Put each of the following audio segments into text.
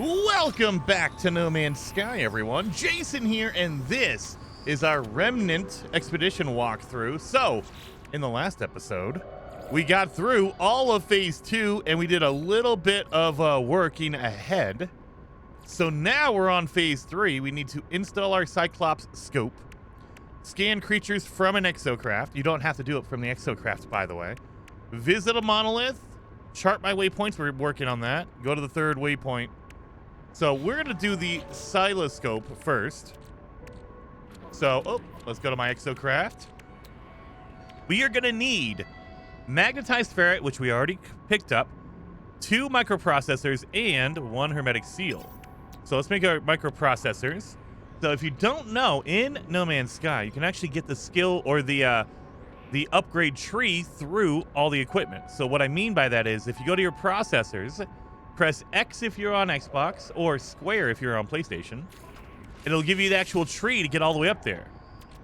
Welcome back to No Man's Sky, everyone. Jason here, and this is our Remnant Expedition walkthrough. So, in the last episode, we got through all of Phase 2, and we did a little bit of working ahead. So now we're on Phase 3. We need to install our Cyclops scope, scan creatures from an exocraft. You don't have to do it from the exocraft, by the way. Visit a monolith, chart my waypoints. We're working on that. Go to the third waypoint. So we're going to do the oscilloscope first. So, let's go to my exocraft. We are going to need magnetized ferret, which we already picked up, 2 microprocessors, and 1 hermetic seal. So let's make our microprocessors. So if you don't know, in No Man's Sky, you can actually get the skill or the upgrade tree through all the equipment. So what I mean by that is if you go to your processors, press X if you're on Xbox or square if you're on PlayStation. It'll give you the actual tree to get all the way up there.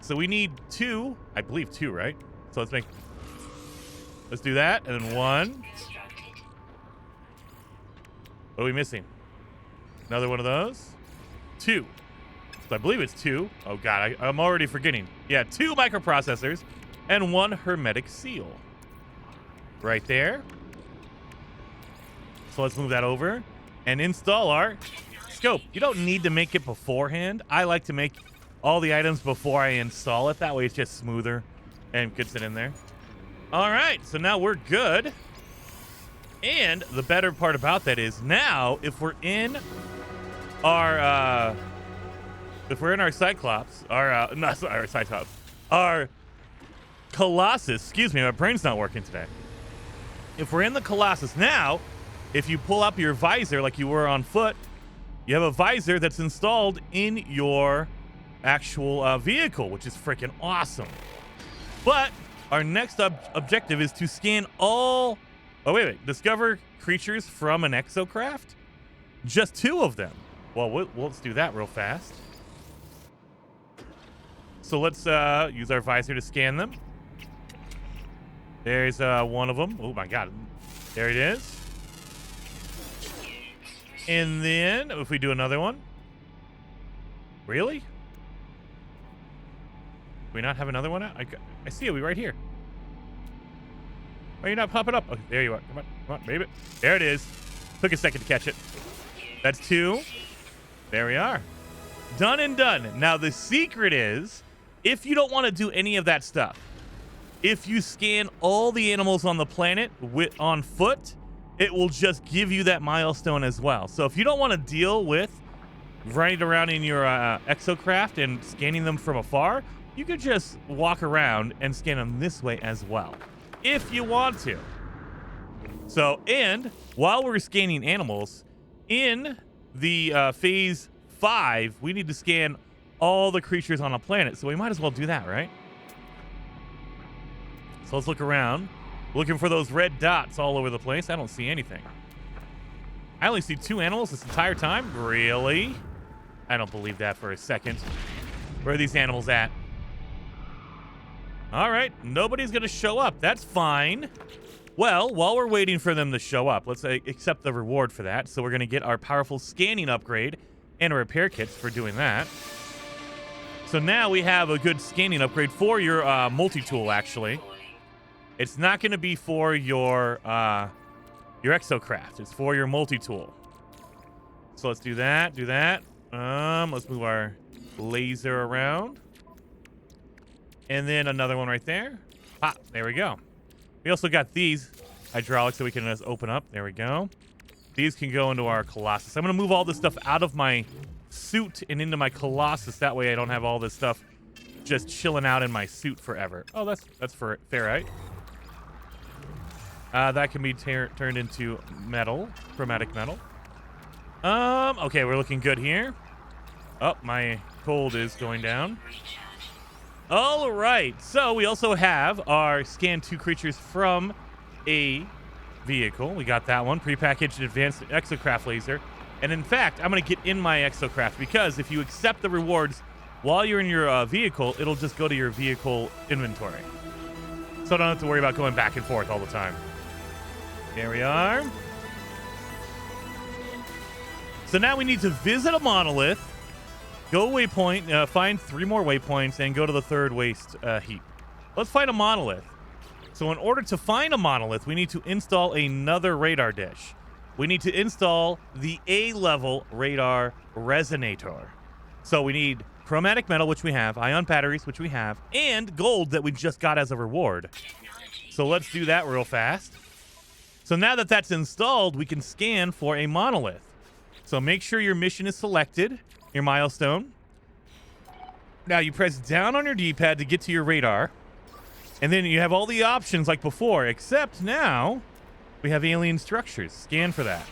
So we need 2, I believe 2, right? So let's do that, and then 1. What are we missing? Another one of those. 2. So I believe it's 2. Oh God, I'm already forgetting. Yeah, 2 microprocessors and 1 hermetic seal. Right there. So let's move that over and install our scope. You don't need to make it beforehand. I like to make all the items before I install it. That way it's just smoother and gets it in there. All right, so now we're good. And the better part about that is now if we're in our Cyclops, our Colossus, excuse me, my brain's not working today. If we're in the Colossus now, if you pull up your visor like you were on foot, you have a visor that's installed in your actual vehicle, which is freaking awesome. But our next objective is to scan all... Oh, wait. Discover creatures from an exocraft? Just 2 of them. Well, let's do that real fast. So let's use our visor to scan them. There's one of them. Oh, my God. There it is. And then if we do another one. Really? Do we not have another one out? I see it right here. Why are you not popping up? Okay, there you are. Come on, baby. There it is. Took a second to catch it. That's 2. There we are. Done and done. Now the secret is, if you don't want to do any of that stuff, if you scan all the animals on the planet on foot, it will just give you that milestone as well. So if you don't want to deal with running around in your exocraft and scanning them from afar, you could just walk around and scan them this way as well, if you want to. So, and while we're scanning animals, in the Phase 5, we need to scan all the creatures on a planet. So we might as well do that, right? So let's look around. Looking for those red dots all over the place. I don't see anything. I only see 2 animals this entire time? Really? I don't believe that for a second. Where are these animals at? All right. Nobody's going to show up. That's fine. Well, while we're waiting for them to show up, let's accept the reward for that. So we're going to get our powerful scanning upgrade and a repair kits for doing that. So now we have a good scanning upgrade for your multi-tool, actually. It's not going to be for your exocraft. It's for your multi-tool. So let's do that. Let's move our laser around. And then another one right there. Ah, there we go. We also got these hydraulics that we can just open up. There we go. These can go into our Colossus. I'm going to move all this stuff out of my suit and into my Colossus. That way I don't have all this stuff just chilling out in my suit forever. Oh, that's ferrite. That can be turned into metal, chromatic metal. Okay, we're looking good here. Oh, my gold is going down. All right, so we also have our scan 2 creatures from a vehicle. We got that one, prepackaged advanced exocraft laser. And in fact, I'm going to get in my exocraft because if you accept the rewards while you're in your vehicle, it'll just go to your vehicle inventory. So I don't have to worry about going back and forth all the time. There we are. So now we need to visit a monolith, go waypoint, find 3 more waypoints, and go to the 3rd waste heap. Let's find a monolith. So in order to find a monolith, we need to install another radar dish. We need to install the A-level radar resonator. So we need chromatic metal, which we have, ion batteries, which we have, and gold that we just got as a reward. So let's do that real fast. So now that that's installed, we can scan for a monolith. So make sure your mission is selected, your milestone. Now you press down on your D-pad to get to your radar. And then you have all the options like before, except now we have alien structures. Scan for that.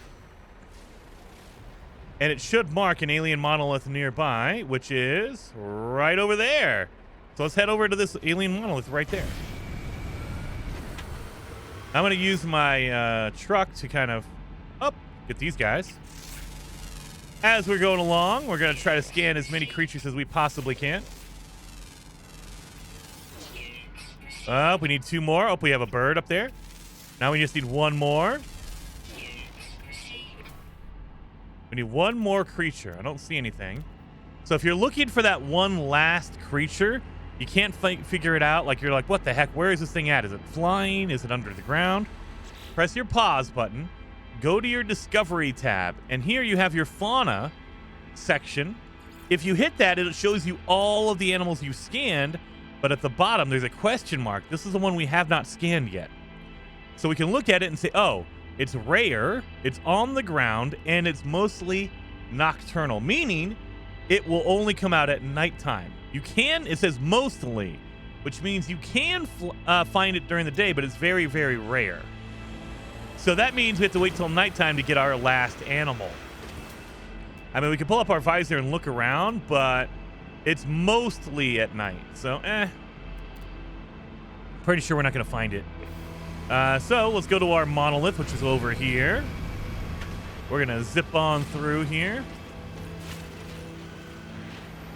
And it should mark an alien monolith nearby, which is right over there. So let's head over to this alien monolith right there. I'm going to use my truck to kind of get these guys. As we're going along, we're going to try to scan as many creatures as we possibly can. We need 2 more. Oh, we have a bird up there. Now we just need 1 more. We need 1 more creature. I don't see anything. So if you're looking for that one last creature, you can't figure it out. Like, you're like, what the heck? Where is this thing at? Is it flying? Is it under the ground? Press your pause button. Go to your Discovery tab. And here you have your fauna section. If you hit that, it shows you all of the animals you scanned. But at the bottom, there's a question mark. This is the one we have not scanned yet. So we can look at it and say, oh, it's rare, it's on the ground, and it's mostly nocturnal, meaning it will only come out at nighttime. You can, it says mostly, which means you can find it during the day, but it's very, very rare. So that means we have to wait till nighttime to get our last animal. I mean, we can pull up our visor and look around, but it's mostly at night. So, pretty sure we're not going to find it. So let's go to our monolith, which is over here. We're going to zip on through here.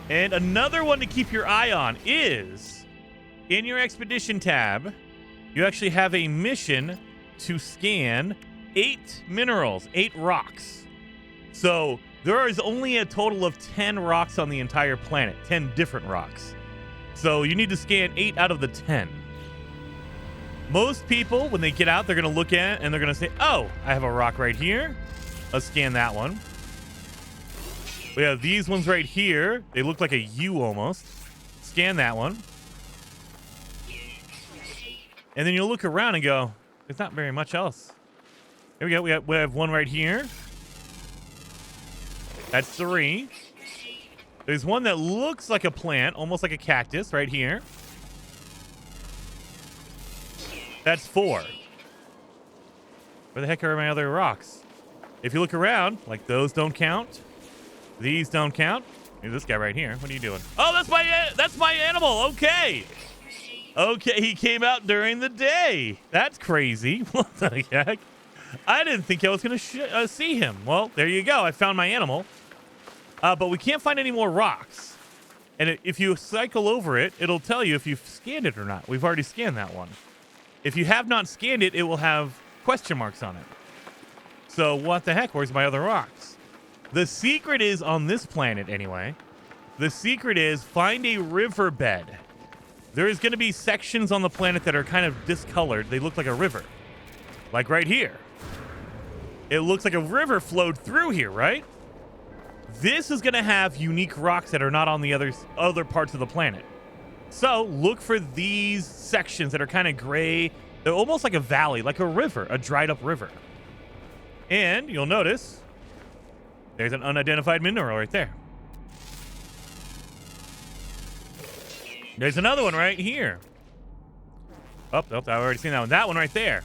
And another one to keep your eye on is in your expedition tab, you actually have a mission to scan 8 minerals, 8 rocks. So there is only a total of 10 rocks on the entire planet, 10 different rocks. So you need to scan 8 out of the 10. Most people, when they get out, they're going to look at it and they're going to say, oh, I have a rock right here. Let's scan that one. We have these ones right here. They look like a U almost. Scan that one. And then you'll look around and go, there's not very much else. Here we go. We have one right here. That's 3. There's one that looks like a plant, almost like a cactus right here. That's 4. Where the heck are my other rocks? If you look around, like those don't count. These don't count. Here's this guy right here. What are you doing? Oh, that's my animal. Okay. Okay, he came out during the day. That's crazy. What the heck? I didn't think I was going to see him. Well, there you go. I found my animal. But we can't find any more rocks. And if you cycle over it, it'll tell you if you've scanned it or not. We've already scanned that one. If you have not scanned it, it will have question marks on it. So what the heck? Where's my other rocks? The secret is on this planet anyway. The secret is find a riverbed. There is going to be sections on the planet that are kind of discolored. They look like a river. Like right here. It looks like a river flowed through here, right? This is going to have unique rocks that are not on the other parts of the planet. So look for these sections that are kind of gray. They're almost like a valley, like a river, a dried up river. And you'll notice there's an unidentified mineral right there. There's another one right here. Oh, I've already seen that one. That one right there.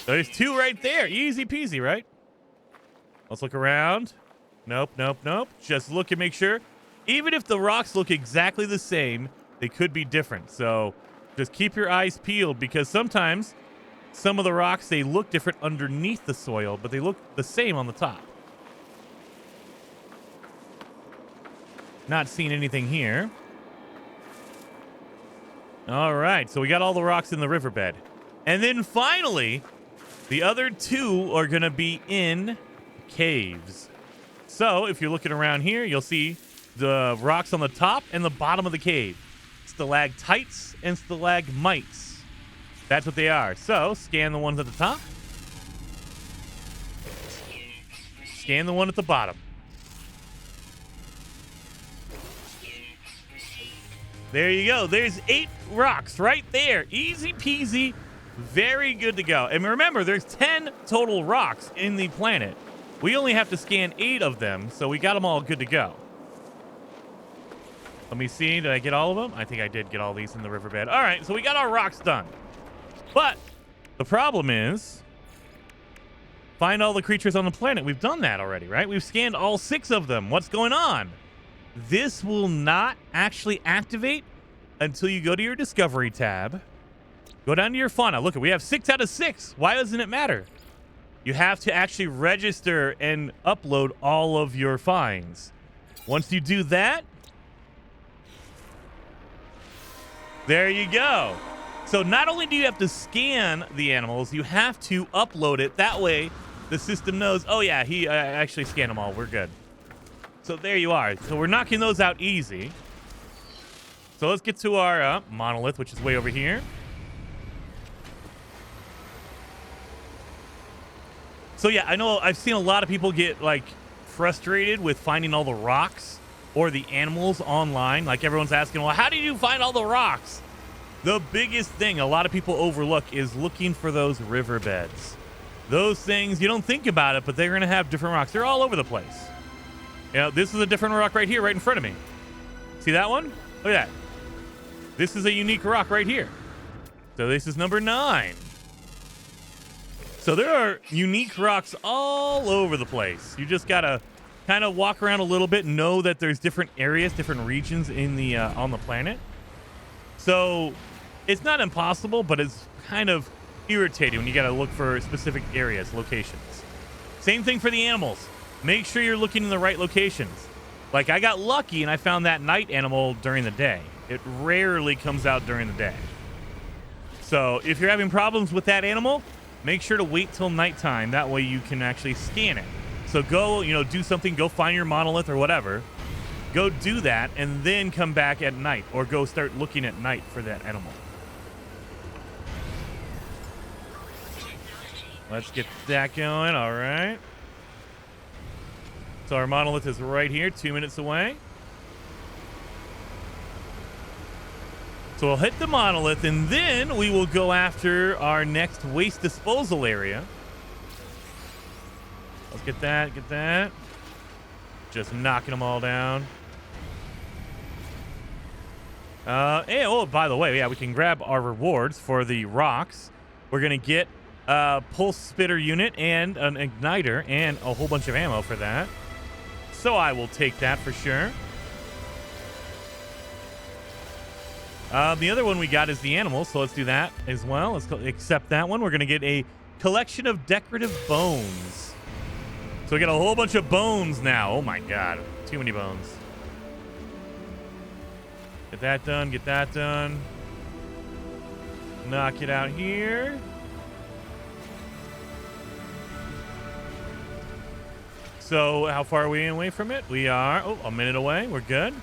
There's 2 right there. Easy peasy, right? Let's look around. Nope, nope, nope. Just look and make sure. Even if the rocks look exactly the same, they could be different. So just keep your eyes peeled because sometimes some of the rocks, they look different underneath the soil, but they look the same on the top. Not seeing anything here. All right, so we got all the rocks in the riverbed. And then finally, the other 2 are going to be in caves. So if you're looking around here, you'll see the rocks on the top and the bottom of the cave. Stalactites and stalagmites. That's what they are. So scan the ones at the top. Scan the one at the bottom. There you go. There's 8 rocks right there. Easy peasy. Very good to go. And remember, there's 10 total rocks in the planet. We only have to scan 8 of them, so we got them all good to go. Let me see. Did I get all of them? I think I did get all these in the riverbed. All right, so we got our rocks done. But the problem is, find all the creatures on the planet. We've done that already, right? We've scanned all 6 of them. What's going on? This will not actually activate until you go to your Discovery tab. Go down to your fauna. Look, we have 6 out of 6. Why doesn't it matter? You have to actually register and upload all of your finds. Once you do that, there you go. So not only do you have to scan the animals, you have to upload it. That way, the system knows, oh yeah, he actually scanned them all. We're good. So there you are. So we're knocking those out easy. So let's get to our monolith, which is way over here. So yeah, I know I've seen a lot of people get like frustrated with finding all the rocks or the animals online. Like everyone's asking, well, how do you find all the rocks? The biggest thing a lot of people overlook is looking for those riverbeds. Those things, you don't think about it, but they're going to have different rocks. They're all over the place. You know, this is a different rock right here, right in front of me. See that one? Look at that. This is a unique rock right here. So this is number 9. So there are unique rocks all over the place. You just got to kind of walk around a little bit and know that there's different areas, different regions in the on the planet. So it's not impossible, but it's kind of irritating when you got to look for specific areas, locations. Same thing for the animals. Make sure you're looking in the right locations. Like I got lucky and I found that night animal during the day. It rarely comes out during the day. So if you're having problems with that animal, make sure to wait till nighttime. That way you can actually scan it. So go, do something, go find your monolith or whatever. Go do that and then come back at night or go start looking at night for that animal. Let's get that going. All right. So our monolith is right here, 2 minutes away. So we'll hit the monolith, and then we will go after our next waste disposal area. Let's get that. Just knocking them all down. And, oh, by the way, yeah, we can grab our rewards for the rocks. We're going to get a pulse spitter unit and an igniter and a whole bunch of ammo for that. So I will take that for sure. The other one we got is the animals, so let's do that as well. Let's accept that one. We're going to get a collection of decorative bones. So we got a whole bunch of bones now. Oh my god, too many bones. Get that done, get that done. Knock it out here. So how far are we away from it? We are, a minute away. We're good.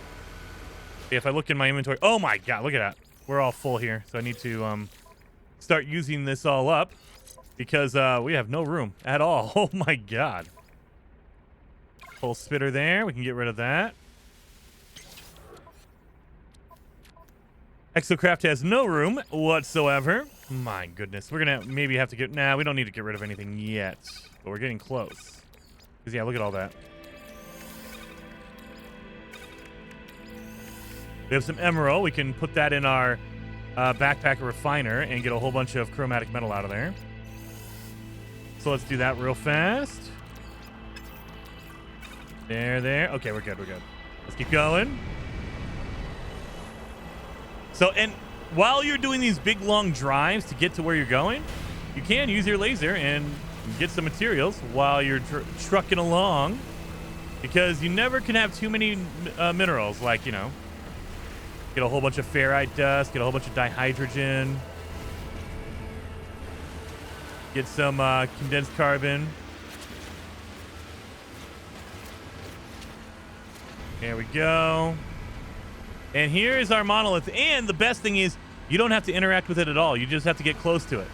If I look in my inventory, oh my god, look at that. We're all full here. So I need to start using this all up because we have no room at all. Oh my god. Full spitter there. We can get rid of that. Exocraft has no room whatsoever. My goodness. We're going to maybe have to get... Nah, we don't need to get rid of anything yet. But we're getting close. Because, yeah, look at all that. We have some emerald. We can put that in our backpack refiner and get a whole bunch of chromatic metal out of there. So let's do that real fast. There. Okay, we're good. Let's keep going. So, and while you're doing these big, long drives to get to where you're going, you can use your laser and get some materials while you're trucking along, because you never can have too many minerals, like, get a whole bunch of ferrite dust, get a whole bunch of dihydrogen, get some condensed carbon. There we go. And here is our monolith. And the best thing is you don't have to interact with it at all. You just have to get close to it.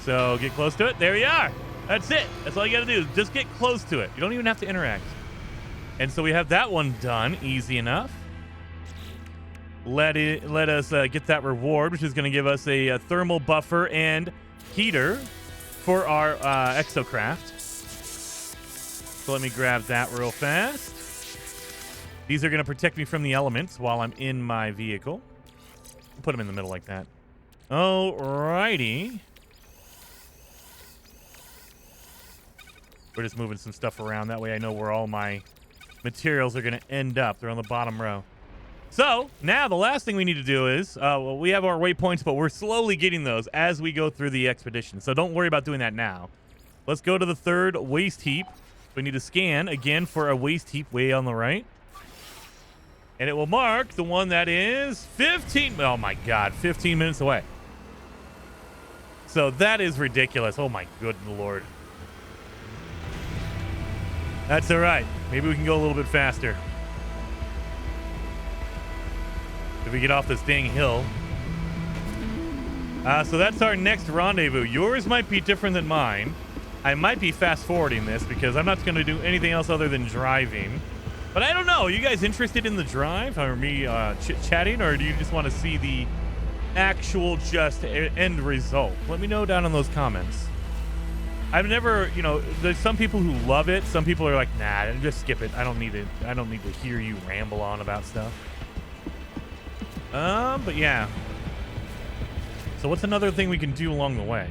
So get close to it. There you are. That's it. That's all you got to do. Just get close to it. You don't even have to interact. And so we have that one done. Easy enough. Let us get that reward, which is going to give us a thermal buffer and heater for our exocraft. So let me grab that real fast. These are going to protect me from the elements while I'm in my vehicle. Put them in the middle like that. Alrighty. We're just moving some stuff around. That way I know where all my materials are going to end up. They're on the bottom row. So now the last thing we need to do is, well, we have our waypoints, but we're slowly getting those as we go through the expedition. So don't worry about doing that now. Let's go to the third waste heap. We need to scan again for a waste heap way on the right. And it will mark the one that is 15. Oh my God, 15 minutes away. So that is ridiculous. Oh my good Lord. That's all right. Maybe we can go a little bit faster. If we get off this dang hill. So that's our next rendezvous. Yours might be different than mine. I might be fast forwarding this because I'm not going to do anything else other than driving. But I don't know. Are you guys interested in the drive or me chit-chatting, or do you just want to see the actual just end result? Let me know down in those comments. I've never, you know, there's some people who love it. Some people are like, nah, just skip it. I don't need it. I don't need to hear you ramble on about stuff. But yeah. So what's another thing we can do along the way?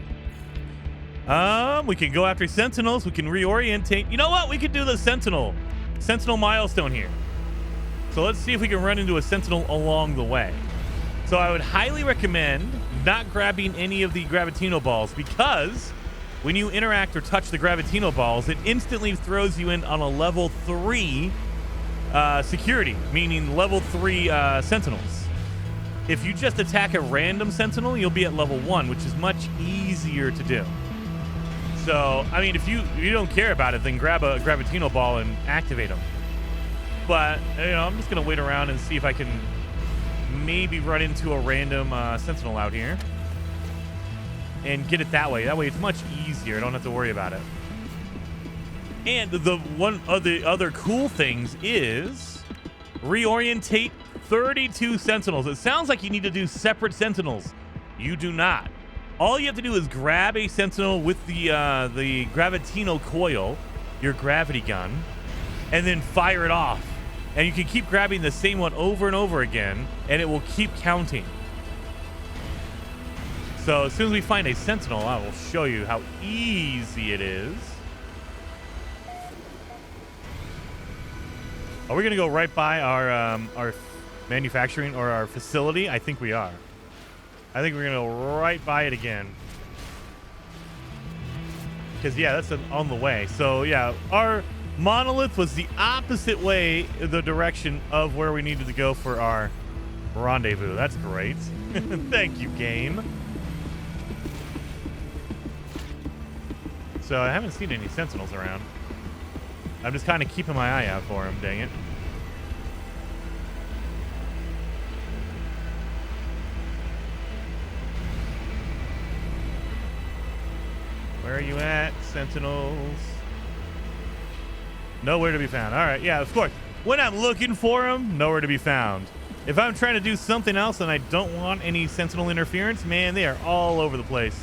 We can go after sentinels. We can reorientate. You know what? We could do the sentinel milestone here. So let's see if we can run into a sentinel along the way. So I would highly recommend not grabbing any of the gravitino balls, because when you interact or touch the gravitino balls, it instantly throws you in on a level 3 security, meaning level 3 sentinels. If you just attack a random sentinel, you'll be at level 1, which is much easier to do. So, I mean, if you don't care about it, then grab a gravitino ball and activate them. But, you know, I'm just going to wait around and see if I can maybe run into a random sentinel out here and get it that way. That way it's much easier. I don't have to worry about it. And the one of the other cool things is reorientate 32 sentinels. It sounds like you need to do separate sentinels. You do not. All you have to do is grab a sentinel with the gravitino coil, your gravity gun, and then fire it off. And you can keep grabbing the same one over and over again, and it will keep counting. So as soon as we find a sentinel, I will show you how easy it is. Are we going to go right by our manufacturing or our facility? I think we are. I think we're going to go right by it again. Because, yeah, that's on the way. So, yeah, our monolith was the opposite way, the direction of where we needed to go for our rendezvous. That's great. Thank you, game. So I haven't seen any sentinels around. I'm just kind of keeping my eye out for them, dang it. Where are you at, sentinels? Nowhere to be found. All right, yeah, of course. When I'm looking for them, nowhere to be found. If I'm trying to do something else and I don't want any sentinel interference, man, they are all over the place.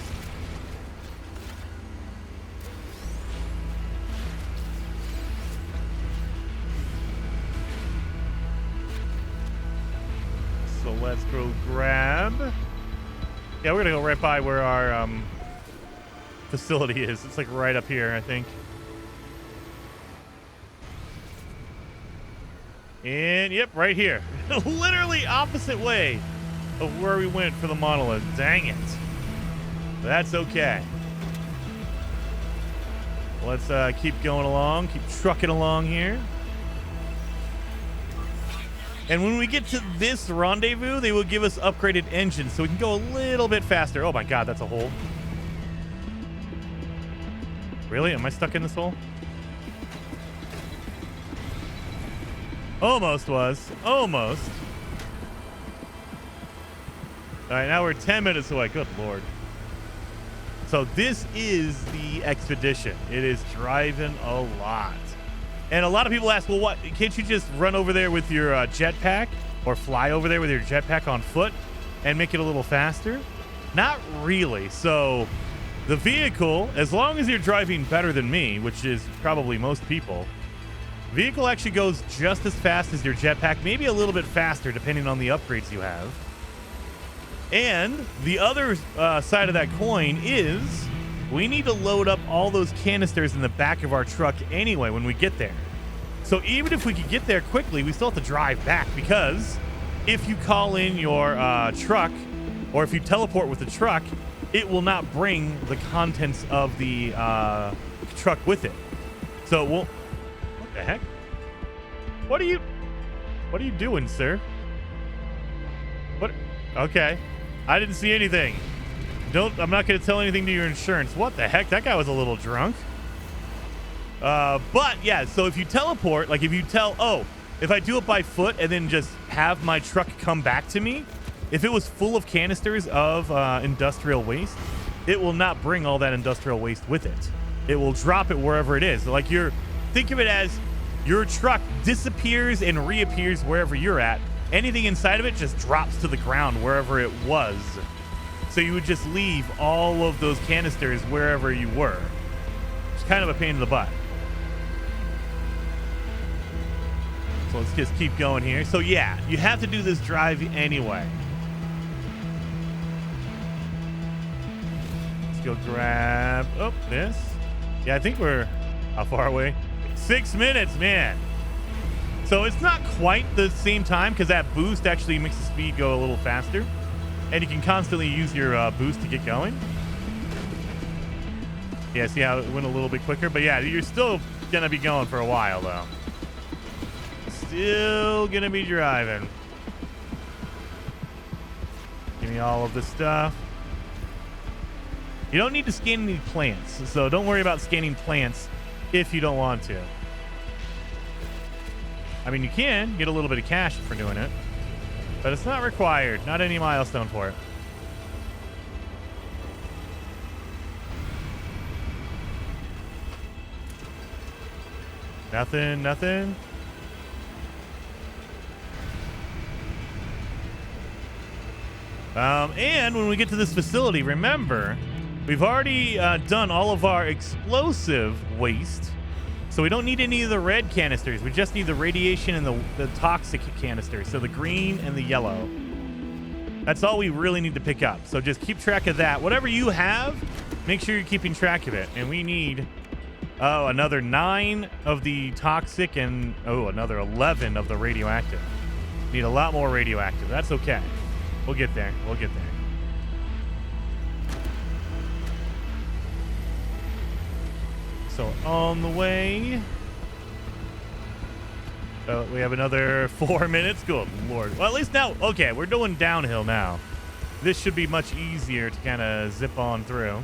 So let's go grab. Yeah, we're gonna go right by where our facility is. It's like right up here, I think. And yep, right here. Literally opposite way of where we went for the monolith. Dang it. That's okay. Let's keep going along, keep trucking along here. And when we get to this rendezvous, they will give us upgraded engines so we can go a little bit faster. Oh my God, that's a hole. Really? Am I stuck in this hole? Almost was. Almost. All right, now we're 10 minutes away. Good Lord. So this is the expedition. It is driving a lot. And a lot of people ask, well, what? Can't you just run over there with your jetpack or fly over there with your jetpack on foot and make it a little faster? Not really. So the vehicle, as long as you're driving better than me, which is probably most people, vehicle actually goes just as fast as your jetpack, maybe a little bit faster depending on the upgrades you have. And the other side of that coin is we need to load up all those canisters in the back of our truck anyway when we get there. So even if we could get there quickly, we still have to drive back, because if you call in your truck or if you teleport with the truck, it will not bring the contents of the truck with it. So we'll... What the heck? What are you doing, sir? What? Okay. I didn't see anything. I'm not going to tell anything to your insurance. What the heck? That guy was a little drunk. But yeah, so if you teleport, like if you if I do it by foot and then just have my truck come back to me, if it was full of canisters of industrial waste, it will not bring all that industrial waste with it. It will drop it wherever it is. Like think of it as your truck disappears and reappears wherever you're at. Anything inside of it just drops to the ground wherever it was. So you would just leave all of those canisters wherever you were. It's kind of a pain in the butt. So let's just keep going here. So yeah, you have to do this drive anyway. Let's go grab, this. Yeah, I think we're, how far away? 6 minutes, man. So it's not quite the same time, because that boost actually makes the speed go a little faster. And you can constantly use your boost to get going. Yeah, see how it went a little bit quicker? But yeah, you're still going to be going for a while, though. Still going to be driving. Give me all of this stuff. You don't need to scan any plants, so don't worry about scanning plants if you don't want to. I mean, you can get a little bit of cash for doing it, but it's not required. Not any milestone for it. Nothing. And when we get to this facility, remember, we've already done all of our explosive waste. So we don't need any of the red canisters. We just need the radiation and the toxic canisters. So the green and the yellow. That's all we really need to pick up. So just keep track of that. Whatever you have, make sure you're keeping track of it. And we need, another 9 of the toxic and, another 11 of the radioactive. Need a lot more radioactive. That's okay. We'll get there. So on the way. We have another 4 minutes. Good Lord. Well, at least now, okay, we're doing downhill now. This should be much easier to kind of zip on through.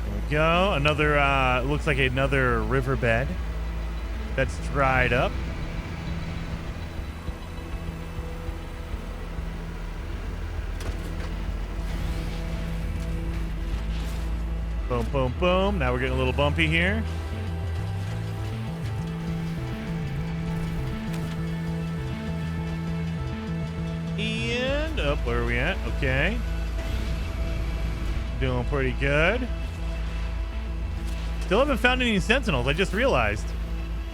There we go. Another, looks like another riverbed that's dried up. Boom, boom, boom. Now we're getting a little bumpy here. And up, where are we at? Okay. Doing pretty good. Still haven't found any sentinels. I just realized.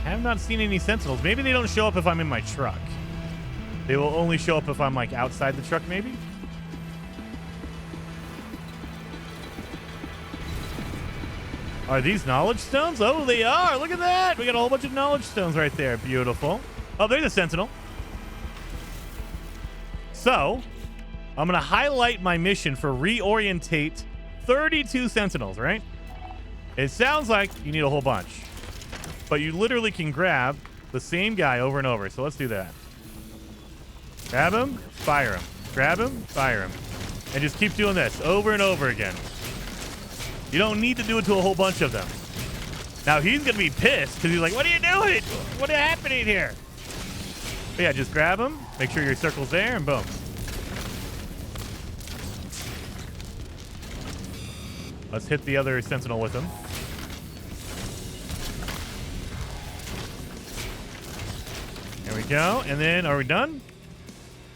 I have not seen any sentinels. Maybe they don't show up if I'm in my truck. They will only show up if I'm like outside the truck, maybe. Are these knowledge stones? Oh, they are. Look at that. We got a whole bunch of knowledge stones right there. Beautiful. Oh, there's a sentinel. So, I'm going to highlight my mission for reorientate 32 sentinels, right? It sounds like you need a whole bunch. But you literally can grab the same guy over and over. So let's do that. Grab him, fire him. Grab him, fire him. And just keep doing this over and over again. You don't need to do it to a whole bunch of them. Now he's going to be pissed because he's like, what are you doing? What is happening here? But yeah, just grab him. Make sure your circle's there, and boom. Let's hit the other sentinel with him. There we go. And then, are we done?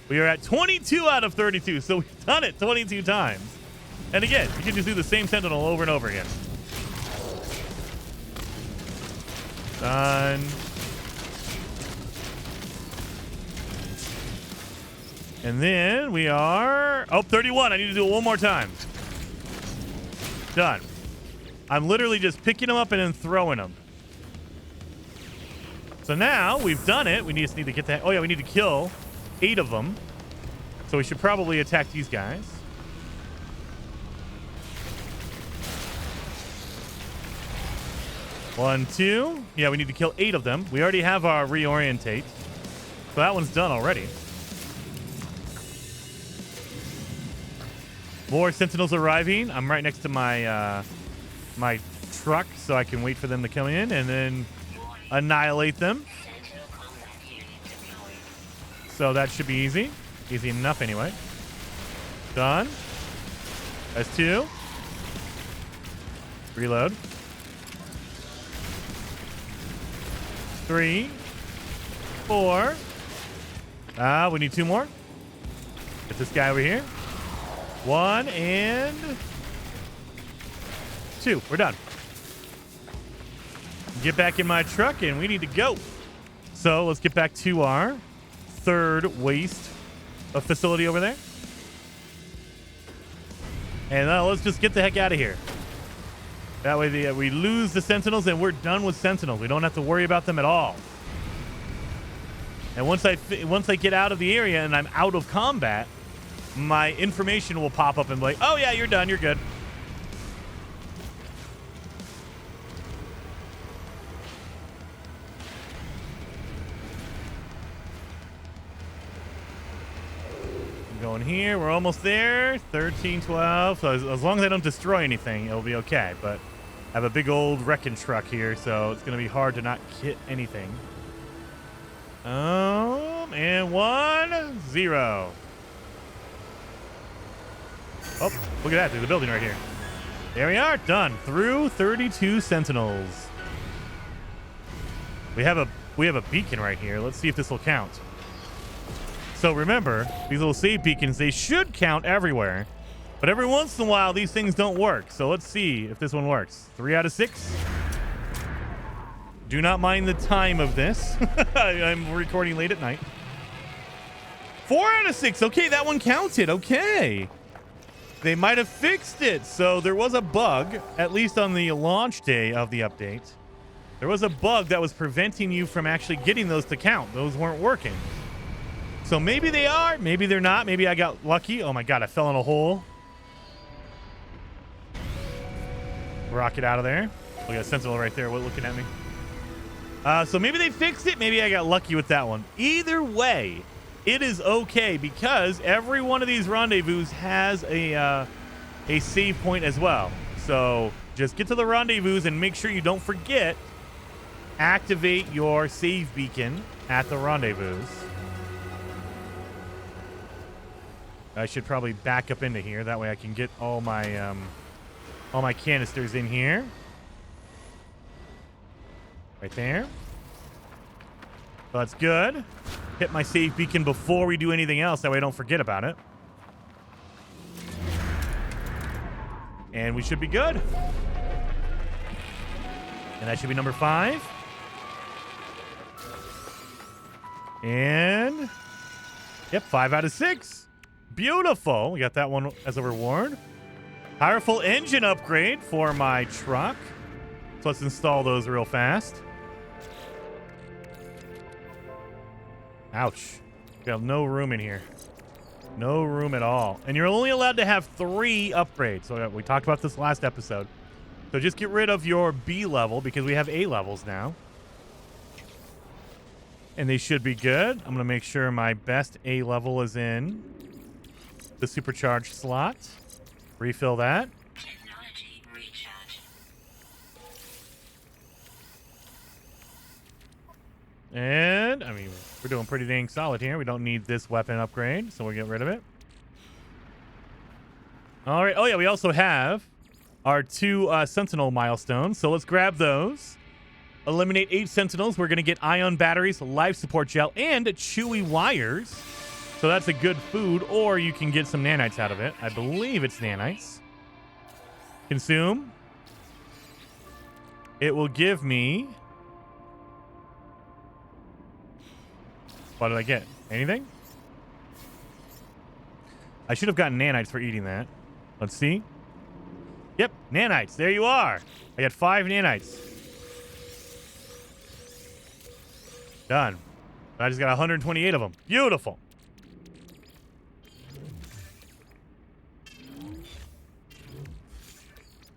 We are at 22 out of 32, so we've done it 22 times. And again, you can just do the same sentinel over and over again. Done. And then we are... Oh, 31. I need to do it one more time. Done. I'm literally just picking them up and then throwing them. So now we've done it. We just need to get that. Oh, yeah, we need to kill 8 of them. So we should probably attack these guys. One, 2. Yeah, we need to kill 8 of them. We already have our reorientate. So that one's done already. More sentinels arriving. I'm right next to my my truck, so I can wait for them to come in and then annihilate them. So that should be easy. Easy enough anyway. Done. That's 2. Reload. 3. 4. We need 2 more. Get this guy over here. 1 and 2. We're done. Get back in my truck and we need to go. So let's get back to our 3rd waste facility over there. And let's just get the heck out of here. That way we lose the sentinels and we're done with sentinels. We don't have to worry about them at all. And once I get out of the area and I'm out of combat, my information will pop up and be like, oh yeah, you're done, you're good. I'm going here, we're almost there. 13, 12. So as long as I don't destroy anything, it'll be okay. But I have a big old wrecking truck here, so it's going to be hard to not hit anything. And 1, 0. Oh, look at that. There's a building right here. There we are. Done. Through 32 sentinels. We have a beacon right here. Let's see if this will count. So remember, these little save beacons, they should count everywhere. But every once in a while, these things don't work. So let's see if this one works. 3 out of 6. Do not mind the time of this. I'm recording late at night. 4 out of 6. Okay, that one counted. Okay. They might have fixed it. So there was a bug, at least on the launch day of the update. There was a bug that was preventing you from actually getting those to count. Those weren't working. So maybe they are, maybe they're not. Maybe I got lucky. Oh my God, I fell in a hole. Rocket out of there. We got a sentinel right there looking at me. So maybe they fixed it. Maybe I got lucky with that one. Either way, it is okay because every one of these rendezvous has a save point as well. So just get to the rendezvous and make sure you don't forget. Activate your save beacon at the rendezvous. I should probably back up into here. That way I can get all my canisters in here. Right there. So that's good. Hit my save beacon before we do anything else. That way I don't forget about it. And we should be good. And that should be number 5. And yep, 5 out of 6. Beautiful. We got that one as a reward. Powerful engine upgrade for my truck. So let's install those real fast. Ouch. We have no room in here. No room at all. And you're only allowed to have 3 upgrades. So we talked about this last episode. So just get rid of your B level because we have A levels now. And they should be good. I'm going to make sure my best A level is in the supercharged slot. Refill that. Technology recharge. And, I mean, we're doing pretty dang solid here. We don't need this weapon upgrade, so we'll get rid of it. All right. Oh, yeah, we also have our 2 Sentinel milestones, so let's grab those. Eliminate 8 Sentinels. We're going to get ion batteries, life support gel, and chewy wires. So that's a good food, or you can get some nanites out of it. I believe it's nanites. Consume. It will give me... What did I get? Anything? I should have gotten nanites for eating that. Let's see. Yep, nanites. There you are. I got 5 nanites. Done. I just got 128 of them. Beautiful.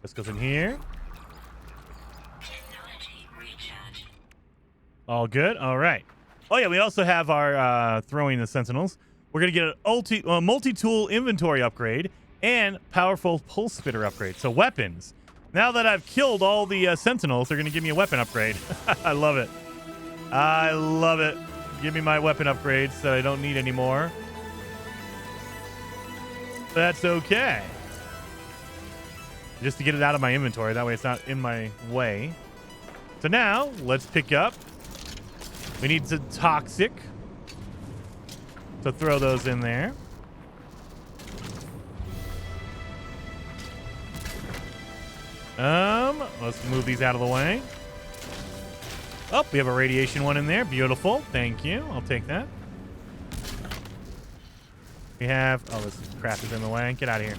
This goes in here. All good. All right. Oh, yeah, we also have our throwing the Sentinels. We're going to get a multi-tool inventory upgrade and powerful pulse spitter upgrade. So weapons. Now that I've killed all the Sentinels, they're going to give me a weapon upgrade. I love it. I love it. Give me my weapon upgrades that I don't need anymore. That's okay. Just to get it out of my inventory. That way it's not in my way. So now, let's pick up. We need some toxic. So throw those in there. Let's move these out of the way. Oh, we have a radiation one in there. Beautiful. Thank you. I'll take that. We have... Oh, this crap is in the way. Get out of here.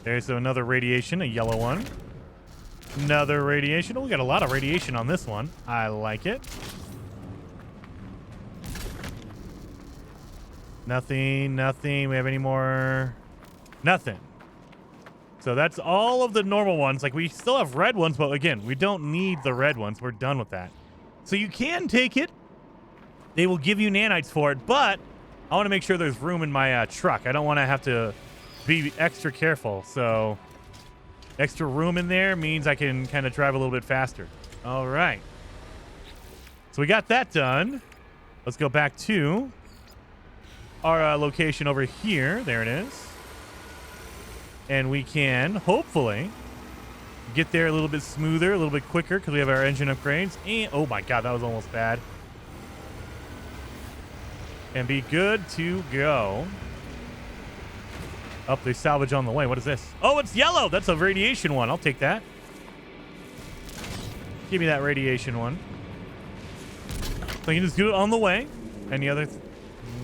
There's another radiation, a yellow one. Another radiation. Oh, we got a lot of radiation on this one. I like it. Nothing, nothing. We have any more? Nothing. So that's all of the normal ones. Like, we still have red ones, but again, we don't need the red ones. We're done with that. So you can take it. They will give you nanites for it, but I want to make sure there's room in my truck. I don't want to have to be extra careful. So extra room in there means I can kind of drive a little bit faster. All right. So we got that done. Let's go back to our location over here. There it is. And we can hopefully get there a little bit smoother, a little bit quicker because we have our engine upgrades. And oh my God, that was almost bad. And be good to go. Oh, there's salvage on the way. What is this? Oh, it's yellow. That's a radiation one. I'll take that. Give me that radiation one. So you can just do it on the way. Any other?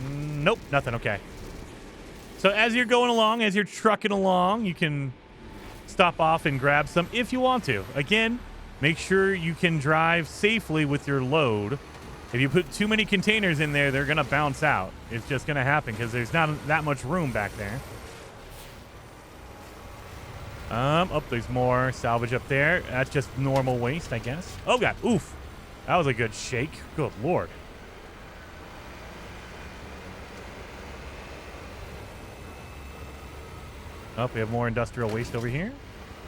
Nope, nothing. Okay. So as you're going along, as you're trucking along, you can stop off and grab some if you want to. Again, make sure you can drive safely with your load. If you put too many containers in there, they're going to bounce out. It's just going to happen because there's not that much room back there. Oh, there's more salvage up there. That's just normal waste, I guess. Oh, God. Oof. That was a good shake. Good Lord. Oh, we have more industrial waste over here.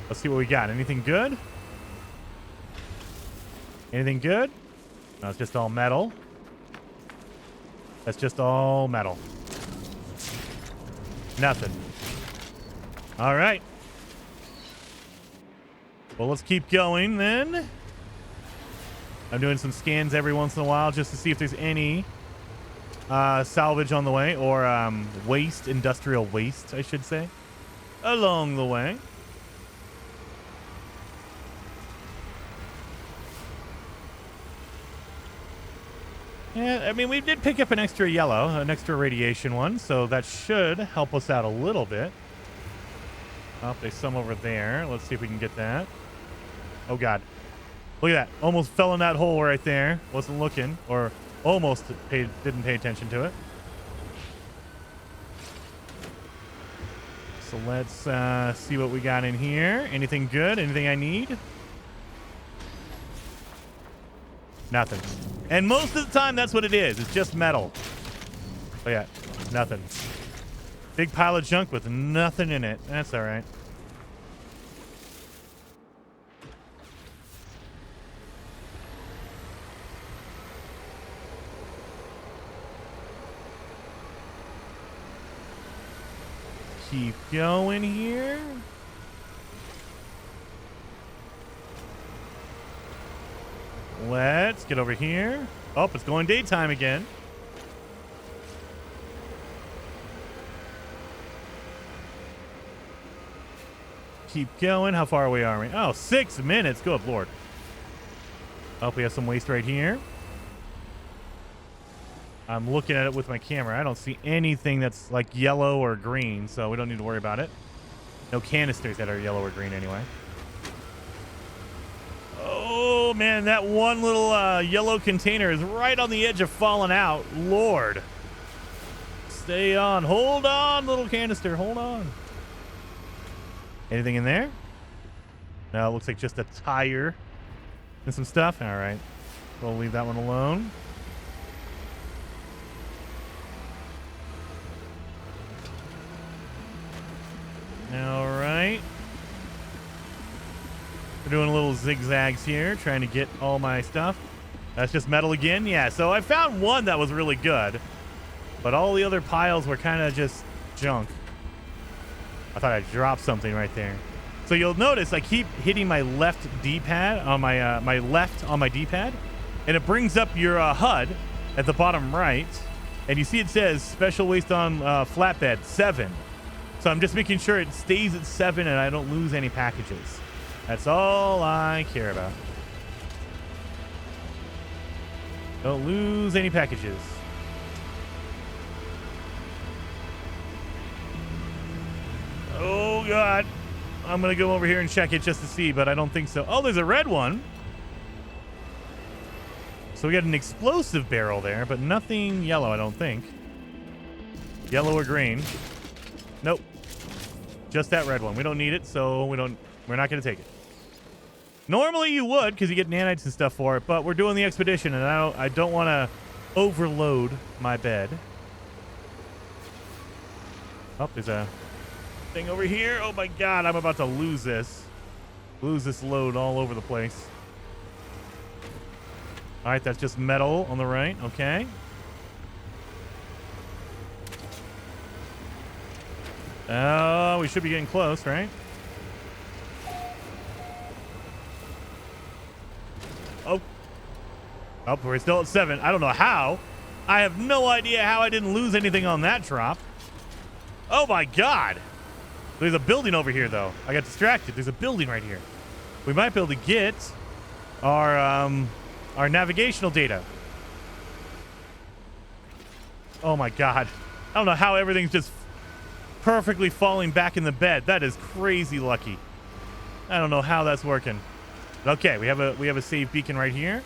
Let's see what we got. Anything good? Anything good? No, it's just all metal. That's just all metal. Nothing. All right. Well, let's keep going then. I'm doing some scans every once in a while just to see if there's any salvage on the way, or waste, industrial waste, I should say, along the way. Yeah, I mean, we did pick up an extra yellow, an extra radiation one, so that should help us out a little bit. Oh, there's some over there. Let's see if we can get that. Oh, God. Look at that. Almost fell in that hole right there. Wasn't looking, or almost didn't pay attention to it. So let's see what we got in here. Anything good? Anything I need? Nothing. And most of the time, that's what it is. It's just metal. Oh, yeah. Nothing. Big pile of junk with nothing in it. That's all right. keep going here. Let's get over here. Oh, it's going daytime again. Keep going. How far away are we? Oh, 6 minutes. Good Lord. Oh, we have some waste right here. I'm looking at it with my camera. I don't see anything that's like yellow or green, so we don't need to worry about it. No canisters that are yellow or green anyway. Oh, man, that one little yellow container is right on the edge of falling out. Lord. Stay on. Hold on, little canister. Hold on. Anything in there? No, it looks like just a tire and some stuff. All right. We'll leave that one alone. All right. We're doing a little zigzags here, trying to get all my stuff. That's just metal again. Yeah, so I found one that was really good, but all the other piles were kind of just junk. I thought I dropped something right there. So you'll notice I keep hitting my left D-pad on my left on my D-pad, and it brings up your HUD at the bottom right, and you see it says special waste on flatbed 7. So I'm just making sure it stays at 7 and I don't lose any packages. That's all I care about. Don't lose any packages. Oh, God. I'm going to go over here and check it just to see, but I don't think so. Oh, there's a red one. So we got an explosive barrel there, but nothing yellow, I don't think. Yellow or green. Nope. Just that red one. We don't need it, so we're not going to take it. Normally you would, because you get nanites and stuff for it, but we're doing the expedition, and I don't want to overload my bed. Oh, there's a thing over here. Oh my God, I'm about to lose this. Lose this load all over the place. All right, that's just metal on the right. Okay. Oh, we should be getting close, right? Oh. Oh, we're still at 7. I don't know how. I have no idea how I didn't lose anything on that drop. Oh my God. There's a building over here, though. I got distracted. There's a building right here. We might be able to get our navigational data. Oh my God. I don't know how everything's just perfectly falling back in the bed. That is crazy lucky. I don't know how that's working. Okay, we have a save beacon right here.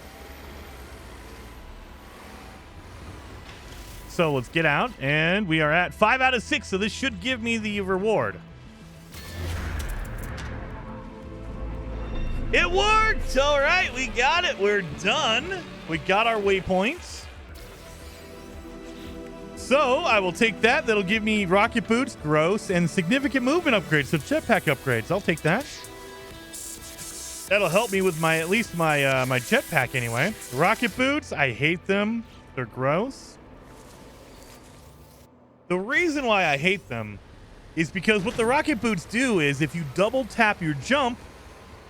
So let's get out, and we are at 5 out of 6, so this should give me the reward. It worked! All right, we got it. We're done. We got our waypoints. So I will take that. That'll give me rocket boots, gross, and significant movement upgrades. So jetpack upgrades. I'll take that. That'll help me with at least my jetpack anyway. Rocket boots, I hate them. They're gross. The reason why I hate them is because what the rocket boots do is if you double tap your jump,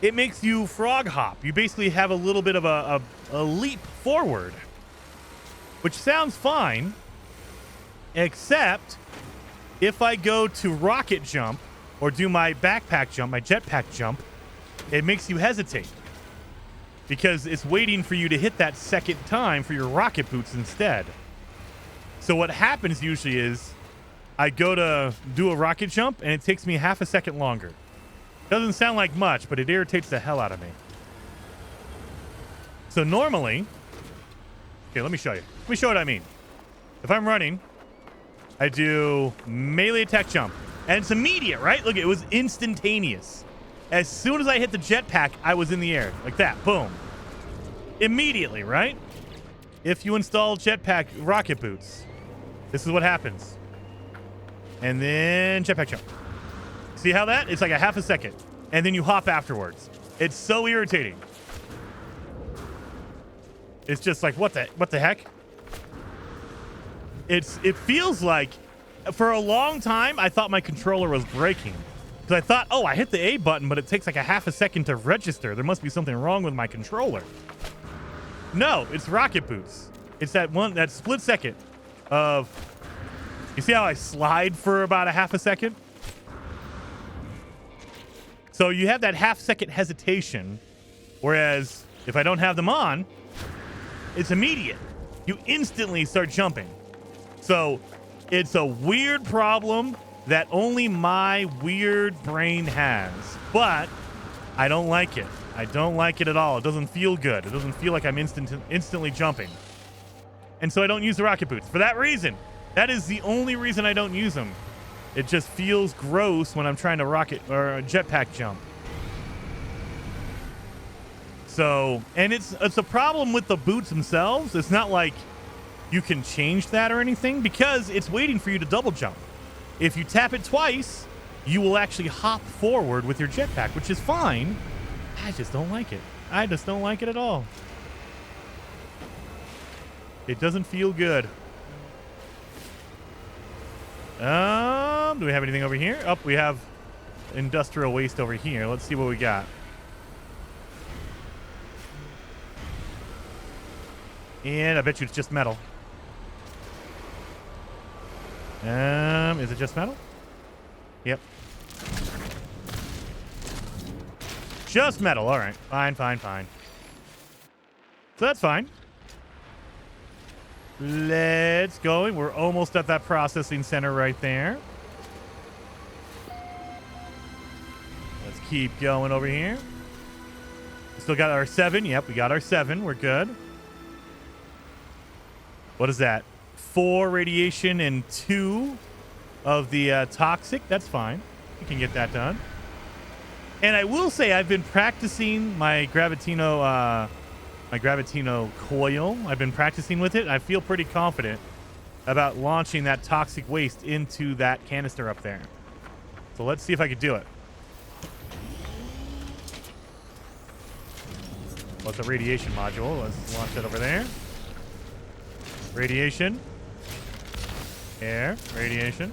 it makes you frog hop. You basically have a little bit of a leap forward, which sounds fine, except if I go to rocket jump or do my backpack jump, my jetpack jump, it makes you hesitate because it's waiting for you to hit that second time for your rocket boots instead. So what happens usually is I go to do a rocket jump and it takes me half a second longer. Doesn't sound like much, but it irritates the hell out of me. So normally, okay, let me show you. Let me show what I mean. If I'm running, I do melee attack jump, and it's immediate, right? Look, it was instantaneous. As soon as I hit the jetpack, I was in the air. Like that. Boom. Immediately, right? If you install jetpack rocket boots, this is what happens. And then jetpack jump. See how that? It's like a half a second. And then you hop afterwards. It's so irritating. It's just like, what the heck? It feels like For a long time, I thought my controller was breaking. Because I thought, oh, I hit the A button, but it takes like a half a second to register. There must be something wrong with my controller. No, it's rocket boots. It's that split second of... You see how I slide for about a half a second? So you have that half second hesitation, whereas if I don't have them on, it's immediate. You instantly start jumping. So it's a weird problem that only my weird brain has, but I don't like it. I don't like it at all. It doesn't feel good. It doesn't feel like I'm instantly jumping. And so I don't use the rocket boots for that reason. That is the only reason I don't use them. It just feels gross when I'm trying to rocket or jetpack jump. So, and it's a problem with the boots themselves. It's not like you can change that or anything because it's waiting for you to double jump. If you tap it twice, you will actually hop forward with your jetpack, which is fine. I just don't like it. I just don't like it at all. It doesn't feel good. Do we have anything over here? Oh, we have industrial waste over here. Let's see what we got. And I bet you it's just metal. Is it just metal? Yep. Just metal. All right. Fine. So that's fine. Let's go. We're almost at that processing center right there. Let's keep going over here. Still got our 7. Yep, we got our 7. We're good. What is that? 4 radiation and 2 of the toxic. That's fine. We can get that done. And I will say I've been practicing my Gravitino coil. I've been practicing with it. I feel pretty confident about launching that toxic waste into that canister up there. So let's see if I could do it. What's a radiation module? Let's launch that over there. Radiation. Air. Radiation.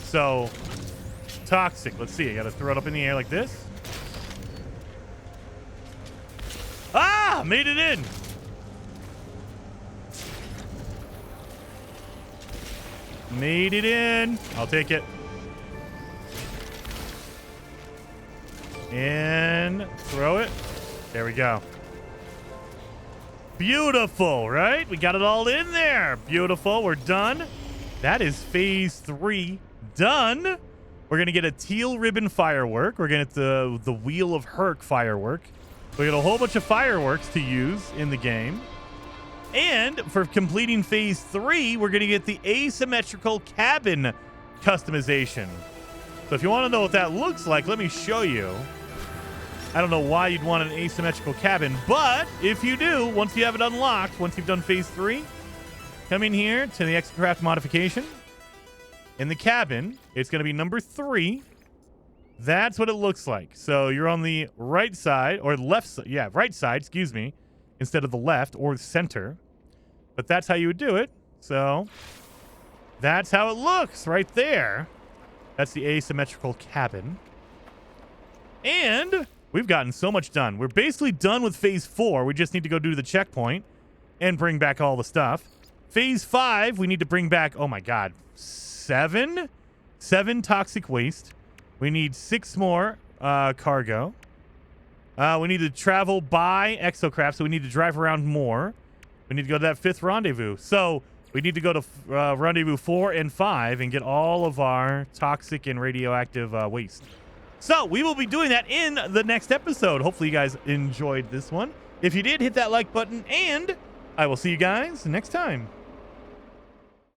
So, toxic. Let's see. I got to throw it up in the air like this. Ah! Made it in! Made it in. I'll take it. And throw it. There we go. Beautiful, right? We got it all in there. Beautiful. We're done. That is phase 3 done. We're going to get a teal ribbon firework. We're going to get the Wheel of Herc firework. We got a whole bunch of fireworks to use in the game. And for completing phase 3, we're going to get the asymmetrical cabin customization. So if you want to know what that looks like, let me show you. I don't know why you'd want an asymmetrical cabin, but if you do, once you have it unlocked, once you've done phase 3, come in here to the Exocraft modification. In the cabin, it's going to be number 3. That's what it looks like. So you're on the right side, or left side, yeah, right side, excuse me, instead of the left or the center. But that's how you would do it. So that's how it looks right there. That's the asymmetrical cabin. And we've gotten so much done. We're basically done with phase 4. We just need to go do the checkpoint and bring back all the stuff. Phase 5, we need to bring back, oh my God, 7 toxic waste. We need 6 more cargo. We need to travel by exocraft, so we need to drive around more. We need to go to that 5th rendezvous. So we need to go to rendezvous 4 and 5 and get all of our toxic and radioactive waste. So we will be doing that in the next episode. Hopefully you guys enjoyed this one. If you did, hit that like button, and I will see you guys next time.